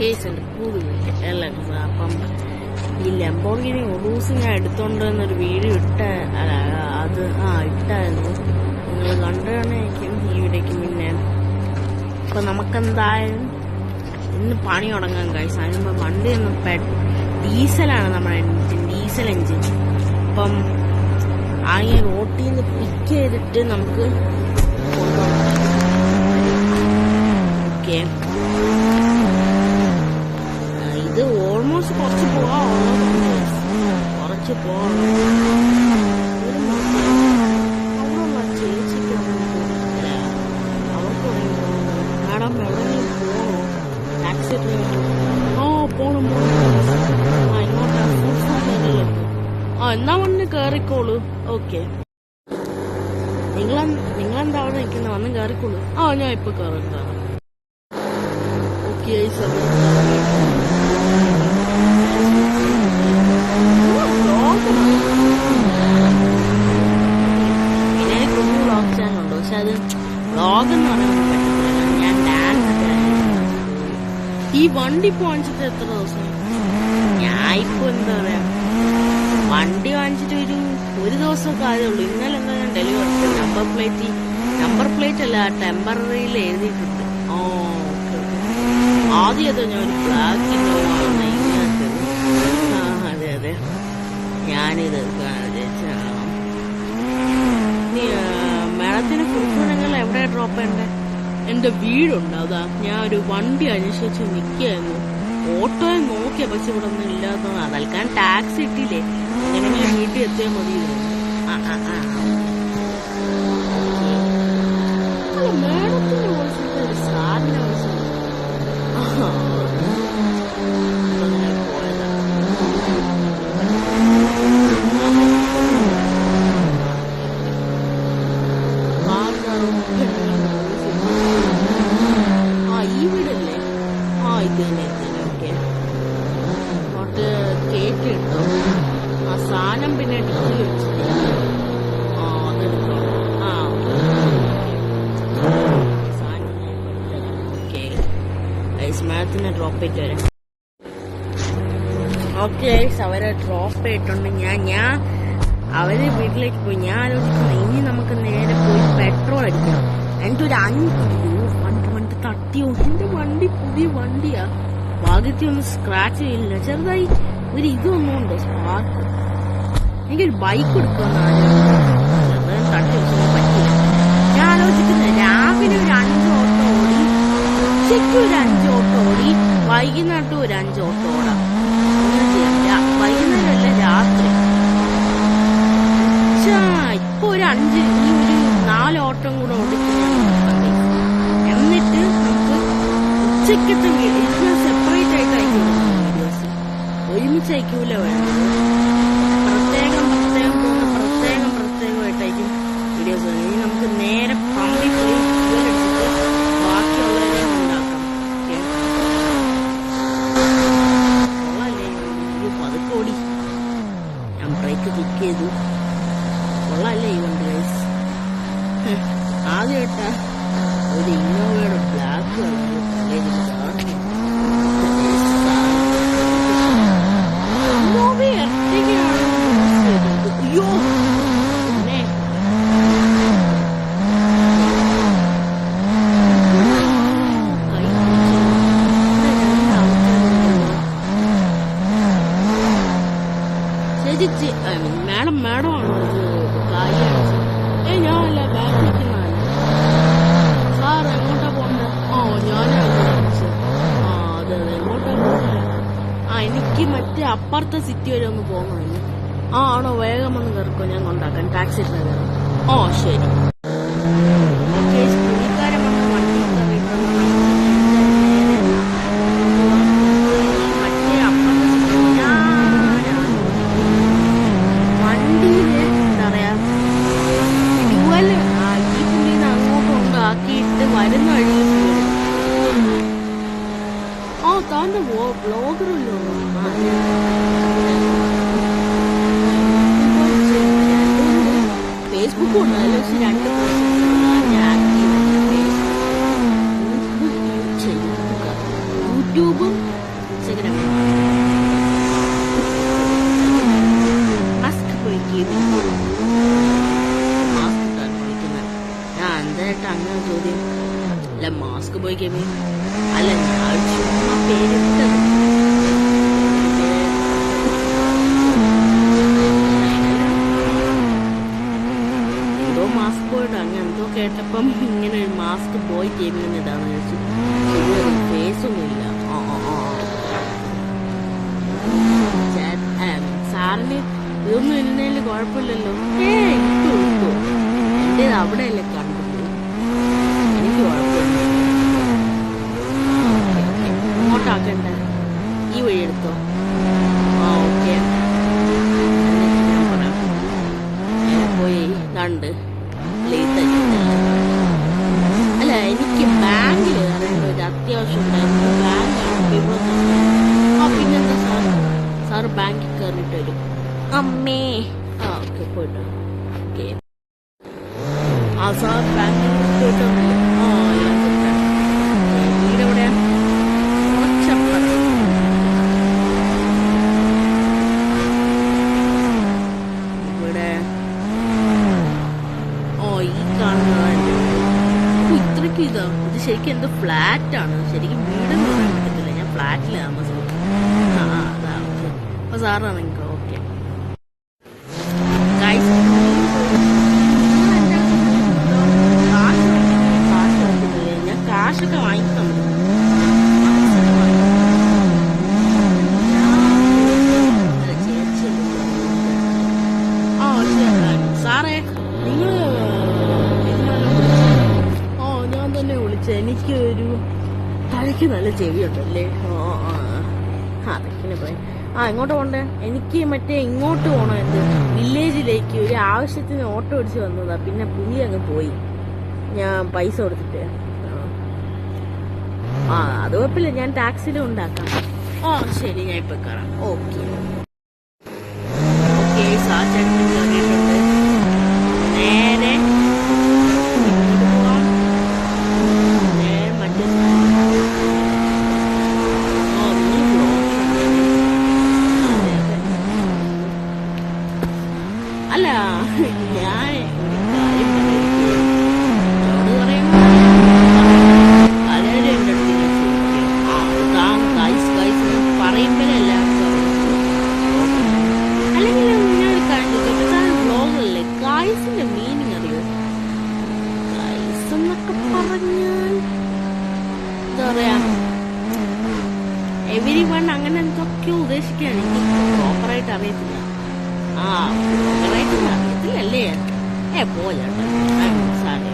കേസുണ്ട് കൂടുതൽ എല്ലാവർക്കും. അപ്പം ഈ ലംബോർഗിനി ഉറൂസ് ഞാൻ എടുത്തോണ്ട് വന്നൊരു വീഡിയോ ഇട്ടായിരുന്നു. നിങ്ങൾ കണ്ടുകാണായിരിക്കും ഈ വീഡിയോക്ക് മുന്നേ. അപ്പം നമുക്കെന്തായാലും ഇന്ന് പണി തുടങ്ങാൻ കഴിച്ചു. അതിനുമ്പോ വണ്ടി ഒന്ന് ഡീസലാണ് നമ്മുടെ ഡീസൽ എഞ്ചിൻ. അപ്പം ആ റോട്ടിൽ നിന്ന് പിക്ക് ചെയ്തിട്ട് നമുക്ക് ഓക്കെ. ഇത് ഓൾമോസ്റ്റ് കുറച്ച് പോകാം. അവർക്ക് മാഡം എവിടെയെങ്കിലും പോകണോ? ടാക്സി പോണം. എന്നാ വന്ന് കേറിക്കോളൂ. ഓക്കെ, നിങ്ങളെന്താ അവിടെ നിൽക്കുന്ന? വന്ന് കേറിക്കോളൂ. ഞാൻ ഇപ്പൊ കേറിട്ടാണ്. ഓക്കെ, പിന്നെ കുഞ്ഞു വ്ളോഗ് ചാനലുണ്ട്. പക്ഷെ അത് വ്ളോഗ് എന്ന് പറയാൻ പറ്റത്തില്ല. ഞാൻ ഡാൻസ് ഈ വണ്ടി ഇപ്പൊ വാങ്ങിച്ചിട്ട് എത്ര ദിവസം? ഞാൻ ഇപ്പൊ എന്താ പറയാ, വണ്ടി വാങ്ങിച്ചിട്ട് ഒരു ദിവസമൊക്കെ ആയതുള്ളൂ. ഇന്നലെ എന്താ ഞാൻ ഡെലിവറി നമ്പർ പ്ലേറ്റ് അല്ല, ടെമ്പററിയിൽ എഴുതിയിട്ടുണ്ട്. ഓക്കെ. ആദ്യം അതോ ഞാൻ ഒരു ബ്ലാക്കിന്റെ അതെ ഞാനിത് മേഡത്തിന് ഫുൾഫിൽ എവിടെ ഡ്രോപ്പ് ചെയ്യണ്ടേ? എന്റെ വീടുണ്ട്. അതാ ഞാൻ ഒരു വണ്ടി അന്വേഷിച്ച് നിൽക്കുകയായിരുന്നു. ഓട്ടോയെ നോക്കിയ പക്ഷെ ഇവിടെ ഒന്നും ഇല്ലാത്തതാണ്. തൽക്കാലം ടാക്സി ഇട്ടില്ലേ, എങ്ങനെയെങ്കിലും വീട്ടിൽ എത്തിയാൽ മതി. മേഡത്തിന്റെ വോയിസിന്റെ ഒരു സാറിന്റെ വോയിസ് പോയതാ. ഈ വീടല്ലേ? ഇത് തന്നെ. ഓക്കെ, അങ്ങോട്ട് കേക്ക് ഇട്ടോ. സാധനം പിന്നെ ഡിഗ്രി വെച്ചിട്ട് അതെടുക്കണം. ഓക്കെ, മാഡത്തിനെ ഡ്രോപ്പ് ചെയ്തിട്ട് വരാം. ഓക്കെ, അവരെ ഡ്രോപ്പ് ചെയ്തിട്ടുണ്ട്. ഞാൻ അവര് വീട്ടിലേക്ക് പോയി. ഞാൻ ആലോചിക്കുന്നു ഇനി നമുക്ക് നേരെ പോയി പെട്രോൾ അടിക്കണം. എനിക്കൊരു 5 വണ്ടി തട്ടിയോ? എന്റെ വണ്ടി പുതിയ വണ്ടിയാ. ഭാഗ്യത്തിൽ ഒന്നും സ്ക്രാച്ച് ചെയ്യില്ല. ചെറുതായി ഒരു ഇതൊന്നുമുണ്ട്, സ്പാർക്ക്. എനിക്കൊരു ബൈക്ക് എടുക്കുമെന്നാണ് തട്ടി വെച്ചൊന്നും പറ്റില്ല. ഞാൻ ആലോചിക്കുന്നത് രാവിലെ ഒരു 5 ഓട്ടോ ഓടി, ഉച്ചയ്ക്ക് ഒരു 5 ഓട്ടോ ഓടി, വൈകുന്നേരത്തും ഒരു 5 ഓട്ടോ ഓടാം. വൈകുന്നേരമല്ല, രാത്രി. ഇപ്പൊ ഒരു 5 ഒരു 4 ഓട്ടം കൂടെ ഓടിക്കുന്നു. എന്നിട്ട് നമുക്ക് ഉച്ചക്കത്തെ ഇതിന് സെപ്പറേറ്റ് ആയിട്ട് അയക്കും. വീഡിയോസ് ഒരുമിച്ച് അയക്കൂല വേണം. പ്രത്യേകമായിട്ട് അയക്കും വീഡിയോസ്. ഇനി നമുക്ക് നേരെ പമ്പിൽ പോയി എടുത്തിട്ട് ബാക്കിയുള്ളവരെ ഉണ്ടാക്കാം. കൊള്ളാല്ലേ? പതുക്കെ ഓടി. ഞാൻ ബ്രേക്ക് ക്ലിക്ക് ചെയ്തു. കൊള്ളാല്ലേ ഈ വണ്ടി ഗൈസ്? ആദ്യമായിട്ടാ ഒരു ഇന്നോവയുടെ ബ്ലാക്ക് അയ്യോ പിന്നെ ചേച്ചി മാഡമാണ് ഞാനല്ല ബാക്ക് നിൽക്കുന്നതല്ല. സാർ എങ്ങോട്ടാ പോണ്ടേ? അതെ എങ്ങോട്ടാ പോകണ്ടേ? എനിക്ക് മറ്റേ അപ്പുറത്തെ സിറ്റി വരെ ഒന്ന് പോകണമെന്ന്. ആണോ? വേഗം വന്ന് കയറിക്കോ, ഞാൻ കൊണ്ടാക്കാൻ. Taxi driver. ശരി. പുള്ളിക്കാരൻ വന്ന് വണ്ടി മറ്റേ അപ്പുറത്തെ സിറ്റി വണ്ടിയിൽ എന്താ പറയാ ഡ്യുവൽ ഈ പുള്ളിന്ന് അങ്ങോട്ട് കൊണ്ടാക്കിയിട്ട് വരുന്ന വഴി. താന്റെ ബ്ലോഗറല്ലോ. ഫേസ്ബുക്കും ഉണ്ട്. അതിൽ വെച്ച് 2 യൂട്യൂബ് യൂട്യൂബും ഇൻസ്റ്റഗ്രാമും മാസ്ക് പോയി മാസ്ക് ഇട്ടാണ് വിളിക്കുന്നത്. ഞാൻ എന്തായിട്ട് അങ്ങനെ ചോദ്യം അല്ല മാസ്ക് പോയി ഗെയിമിങ് അല്ല ഞാൻ ചുമ്മാ പേരിട്ടത്. എന്തോ മാസ്ക് പോയിട്ട് അങ്ങനെ എന്തോ കേട്ടപ്പം ഇങ്ങനെ ഒരു മാസ്ക് ബോയ് ഗെയിമിങ് ഇതാന്ന് ചോദിച്ചു. ഫേസൊന്നും ഇല്ല. സാറിന് ഇതൊന്നും ഇന്നേല് കുഴപ്പമില്ലല്ലോ. ഇട്ടു എന്റേത് അവിടെയല്ലേ കണ്ടത്, എനിക്ക് കുഴപ്പമില്ല. ഇങ്ങോട്ടാക്കണ്ട, ഈ വഴി എടുത്തോ. ഓക്കെ ഞാൻ പറയാം. പോയി കണ്ട് അല്ല എനിക്ക് ബാങ്കിൽ കയറേണ്ട ഒരു അത്യാവശ്യം ഉണ്ടായിരുന്നു. ബാങ്കാണ് പിന്നെന്താ സാറ് ബാങ്കിൽ കയറിയിട്ട് വരും. അമ്മേ ഓക്കെ പോയിട്ട് ഓക്കെ സാർ ബാങ്കിൽ പോയിട്ട് വീടെവിടെയാ? ഇവിടെ ഈ കാണുന്നതാണ്. ഇത്രയ്ക്ക് ഇത് ശരിക്കും എന്തോ ഫ്ലാറ്റ് ആണ്. ശരിക്കും വീടെന്ന് പറയാൻ പറ്റത്തില്ല. ഞാൻ ഫ്ലാറ്റിൽ താമസിക്കും. അതാ ഓക്കെ. അപ്പൊ സാറാണ് എനിക്ക് ഓക്കെ. ഞാൻ കാശൊക്കെ വാങ്ങിക്കണം. സാറേ നിങ്ങള് ഞാൻ തന്നെ വിളിച്ച. എനിക്ക് ഒരു തലയ്ക്ക് നല്ല ചെവിയുണ്ടല്ലേ. അതൊക്കെ പോയി. എങ്ങോട്ട് പോണ്ടേ? എനിക്ക് മറ്റേ ഇങ്ങോട്ട് പോണോ, എന്ത് വില്ലേജിലേക്ക് ഒരു ആവശ്യത്തിന് ഓട്ടോ അടിച്ച് വന്നതാ. പിന്നെ പുള്ളി അങ്ങ് പോയി. ഞാൻ പൈസ കൊടുത്തിട്ട് അത് കുഴപ്പമില്ല. ഞാൻ ടാക്സിലും ഉണ്ടാക്കാം. ശരി ഞാൻ ഇപ്പൊ കയറാം. ഓക്കെ ഓക്കെ സാറിട്ടുണ്ട്. നേരെ പോവാം. നേരെ മറ്റേ അല്ല ഞാൻ പറയുമ്പോഴല്ല അല്ലെങ്കിൽ ഞാനൊരു കാര്യം വ്ലോഗല്ലേ ഗായ്സിന്റെ മീനിങ് അറിയോ? ഗായ്സ് എന്നൊക്കെ പറഞ്ഞാൽ എന്താ പറയാ, എവരി വൺ അങ്ങനെ എന്തൊക്കെയോ ഉദ്ദേശിക്കുകയാണ്. എനിക്ക് പ്രോപ്പറായിട്ട് അറിയത്തില്ല. അറിയത്തില്ലല്ലേ? പോലെട്ടോ സാറേ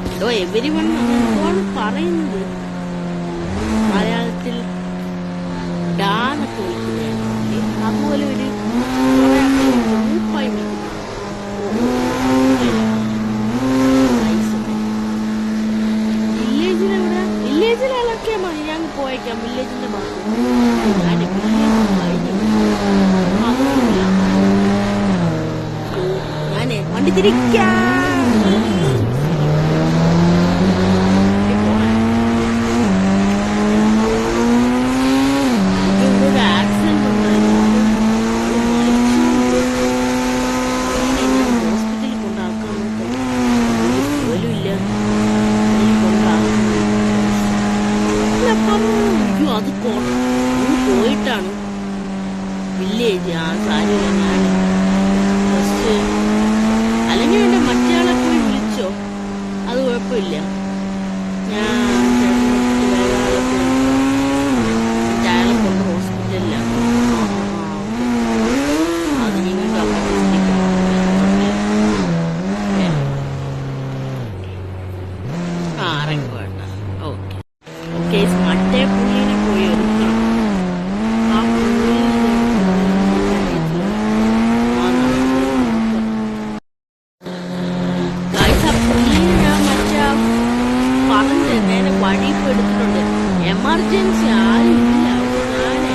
എന്തോ എവരി വൺ എന്താണ് പറയുന്നത്. മലയാളത്തിൽ ഡാന്നൊക്കെ വിളിക്കുന്നത് അതുപോലെ ഒരു ഗ്രൂപ്പായി വില്ലേജിലെവിടെ? വില്ലേജിലൊക്കെ മതി. ഞാൻ പോയേക്കാം വില്ലേജിന്റെ ഭാഗത്ത്. ഞാൻ ഞാനേ വണ്ടി തിരിക്കാം. അത് പോയിട്ടാണ് വില്ലേജ്. സാരില്ല, ഞാൻ ഫസ്റ്റ് അല്ലെങ്കിൽ എന്റെ മറ്റേ ആളെ പോയി വിളിച്ചോ, അത് കുഴപ്പമില്ല. ഞാൻ അയാളെ കൊണ്ട് ഹോസ്പിറ്റലിലാണ്. അത് നിങ്ങൾക്ക് ഇറങ്ങി വേണ്ട. ഓക്കെ ഓക്കെ മറ്റേ പുള്ളിനെ പോയി എടുക്കണം. ആ പുള്ളി ഞാൻ മറ്റേ പറഞ്ഞ നേരെ വഴി ഇപ്പൊ എടുത്തിട്ടുണ്ട്. എമർജൻസി ആരും ഇല്ല. ഞാന്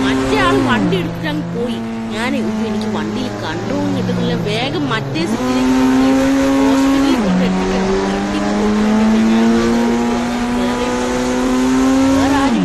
മറ്റേ ആള് വണ്ടി എടുത്തിട്ട് അങ്ങ് പോയി. ഞാൻ എനിക്ക് വണ്ടിയിൽ കൺട്രോൾ കിട്ടുന്നില്ല. വേഗം മറ്റേ ഹോസ്പിറ്റലിൽ കൊണ്ട് എത്തിക്കണം. വേറെ ആരും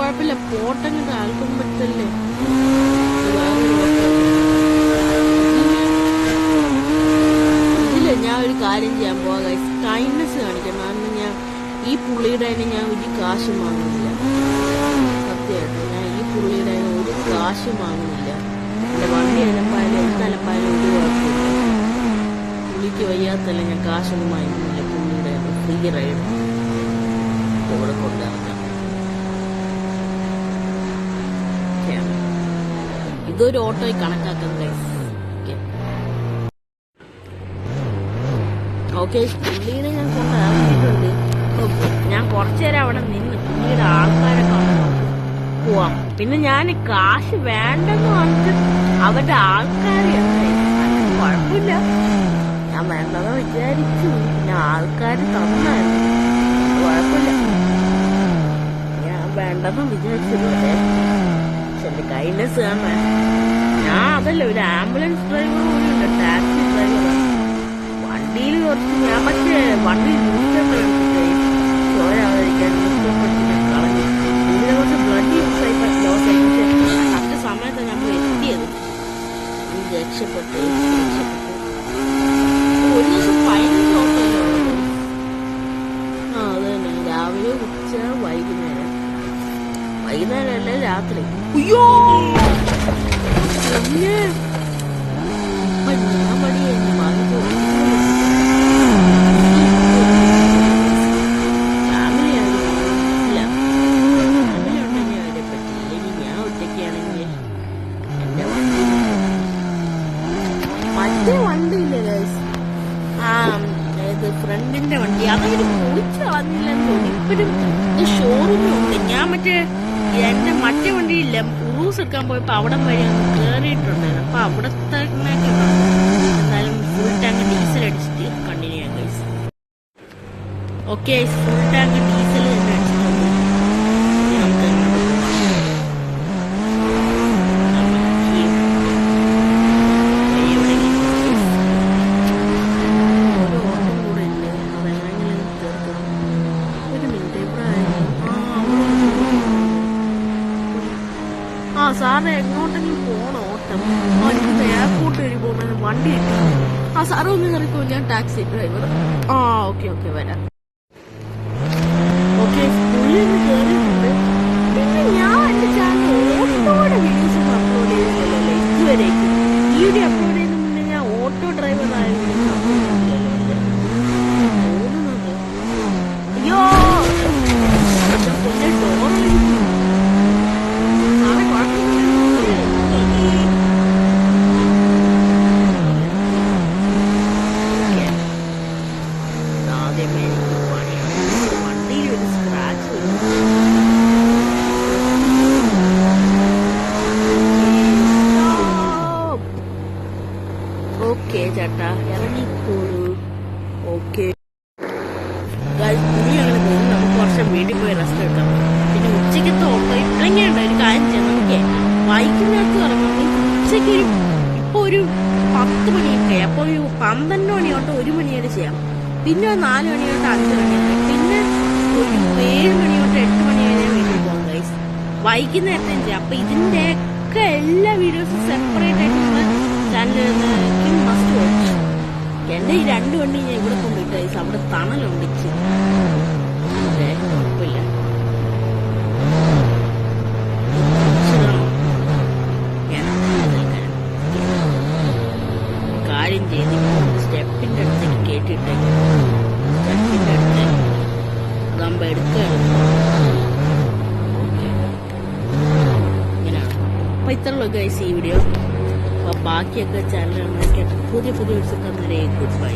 കുഴപ്പമില്ല, പോട്ടങ്ങട്ട് ആൽക്കുമ്പത്തല്ലേ. ഇതില് ഞാൻ ഒരു കാര്യം ചെയ്യാൻ പോവാ ഗൈസ്, കൈൻഡ്നെസ് കാണിക്കണം. കാരണം ഞാൻ ഈ പുള്ളിയുടെ തന്നെ ഞാൻ ഒരു കാശും വാങ്ങുന്നില്ല. സത്യമായിട്ട് ഞാൻ ഈ പുള്ളിയുടെ തന്നെ ഒരു കാശും വാങ്ങുന്നില്ല. എന്റെ വണ്ടി അലമ്പായാലും എന്തലമ്പായാലും ഒരു കുഴപ്പമില്ല. പുള്ളിക്ക് വയ്യാത്തല്ല ഞാൻ കാശൊന്നും വാങ്ങുന്നില്ല. പുള്ളിയുടെ ഫ്രീ റൈഡ് ഇവിടെ കൊണ്ടിറങ്ങാം. ഇതൊരു ഓട്ടോയിൽ കണക്കാക്കുന്നത്. ഓക്കെ, പുള്ളിയുടെ ഞാൻ കൊണ്ടിറങ്ങിയിട്ടുണ്ട്. ഞാൻ കുറച്ചുനേരം അവിടെ നിന്ന് പുള്ളിയുടെ ആൾക്കാരെ കാണാൻ പോവാം. പിന്നെ ഞാൻ കാശ് വേണ്ടെന്ന് പറഞ്ഞിട്ട് അവരുടെ ആൾക്കാരെ കുഴപ്പമില്ല, ഞാൻ വേണ്ടെന്ന് വിചാരിച്ചു. പിന്നെ ആൾക്കാർ തന്നായിരുന്നു, കുഴപ്പമില്ല. ഞാൻ വേണ്ടെന്ന് വിചാരിച്ചത് എന്റെ കൈൻഡ്നെസ് കാണാൻ. ഞാൻ അതല്ല, ഒരു ആംബുലൻസ് ഡ്രൈവർ പോലും ഉണ്ട്, ടാക്സി ഡ്രൈവർ. വണ്ടിയിൽ കുറച്ച് ഞാൻ പക്ഷേ വണ്ടിയിൽ ന്യൂസ് പേപ്പർ എടുത്തിട്ട് ചോരാതിരിക്കാൻ ന്യൂസ് പേപ്പർ എടുത്ത് കളഞ്ഞു. ഇതിനെ കുറച്ച് ബ്ലഡ് ലോസ് ആയി. പക്ഷെ കറക്റ്റ് സമയത്ത് നമ്മൾ എത്തിയത്. രക്ഷപ്പെട്ടു. ഒരു ദിവസം 15 ഓട്ടോയിലോ. അത് തന്നെ, രാവിലെ ഉച്ച വൈകുന്നേരം അല്ല രാത്രി. അയ്യോ ഞാൻ പണിയായിരുന്നു വാങ്ങിപ്പോ. ഫാമിലി ആയില്ല, ഫാമിലി ഉണ്ടെങ്കിൽ അവരെ പറ്റില്ല. ഇനി ഞാൻ ഒറ്റയ്ക്കാണെങ്കിൽ എന്റെ വണ്ടി, മറ്റേ വണ്ടിയില്ലേ ഗൈസ്, ഇത് ഫ്രണ്ടിന്റെ വണ്ടി, അതവര് പൊളിച്ചു കളഞ്ഞില്ലെന്ന് തോന്നി. ഇപ്പോഴും ഷോറൂമിലുണ്ട്. ഞാൻ എന്റെ മറ്റേ വണ്ടിയില്ല, ഉറൂസ് എടുക്കാൻ പോയപ്പോ അവിടെ വഴി ഒന്ന് കേറിയിട്ടുണ്ടായിരുന്നു. അപ്പൊ അവിടത്തെ എന്തായാലും ഫുൾ ടാങ്ക് ഡീസൽ അടിച്ചിട്ട് കണ്ടിന്യൂ ചെയ്യാം guys. Okay, full tank diesel തന്നെ അടിച്ചിട്ടുണ്ട്. നമുക്ക് ഓരോ ഓട്ടം കൂടെ ഉണ്ട്, അതെങ്ങനെങ്കിലും തീർക്കണം. ഒരു മിനിറ്റ്, ഇവിടെ സാറിന് എങ്ങോട്ടെങ്കിലും പോണോ ഓട്ടം? എയർപോർട്ട് വഴി പോകുന്ന വണ്ടി കിട്ടി. സാറ് ഒന്ന് കറിക്കോ, ഞാൻ ടാക്സി ഡ്രൈവർ. ഓക്കെ വരാം. ഓക്കെ, സ്കൂളിൽ നിന്ന് കയറിയിട്ടുണ്ട്. പിന്നെ ഞാൻ എന്റെ ചാനൽ ഓട്ടോയുടെ വീഡിയോസ് ഒന്നും അപ്ലോഡ് ചെയ്തില്ലല്ലോ ഇതുവരേക്കും. ഈ വീഡിയോ അപ്ലോഡ് ചെയ്യുന്ന മുന്നേ ഞാൻ ഓട്ടോ ഡ്രൈവർ ആയിരുന്നു. അയ്യോ, ഡോറിൽ വണ്ടിയിൽ ഒരു സ്ക്രാച്ച് വരും. ഓക്കെ ചേട്ടാ, ഇറങ്ങിക്കോളൂ. ഓക്കെ, പുള്ളിയാണ് പോകുന്നത്. നമുക്ക് കുറച്ച് വീട്ടിൽ പോയി റെസ്റ്റ് എടുക്കാം. പിന്നെ ഉച്ചയ്ക്കത്തെ ഓട്ടോ ഇപ്പഴെങ്ങനെയുണ്ട് ഒരു കാര്യം ചെയ്യാം. നമുക്ക് വൈകുന്നേരത്ത് ഇറങ്ങാം. ഉച്ചയ്ക്ക് ഇപ്പൊ ഒരു 10 മണിയൊക്കെ, അപ്പൊ ഒരു 12 മണി തൊട്ട് 1 മണി വരെ ചെയ്യാം. പിന്നെ 4 മണി തൊട്ട് 5 മണി വരെ, പിന്നെ ഒരു 7 മണി തൊട്ട് 8 മണി വരെ വീട്ടിൽ പോകാം ഗൈസ്. വൈകുന്നേരത്തേം ചെയ്യാം. അപ്പൊ ഇതിന്റെ ഒക്കെ എല്ലാ വീഡിയോസും സെപ്പറേറ്റ് ആയിട്ടുള്ള ചാനലിൽ മസ്റ്റ് വാച്ച്. എന്റെ ഈ 2 വണ്ടി ഞാൻ ഇവിടെ കൊണ്ടുപോയിട്ട് ഗൈസ്, അവിടെ തണലുണ്ടിച്ച് കുഴപ്പമില്ല. കാര്യം ചെയ്ത് സ്റ്റെപ്പിന്റെ അടുത്തേക്ക് കേട്ടിട്ട് സ്റ്റെപ്പിന്റെ അടുത്ത് അതാകുമ്പോ എടുക്കുകയാണ്. ഇങ്ങനെയാണ്. അപ്പൊ ഇത്രയുള്ളൂ ഗൈസ് ഈ വീഡിയോ. അപ്പൊ ബാക്കിയൊക്കെ ചാനൽ പുതിയ വീഡിയോസ് ഒക്കെ ഗുഡ് ബൈ.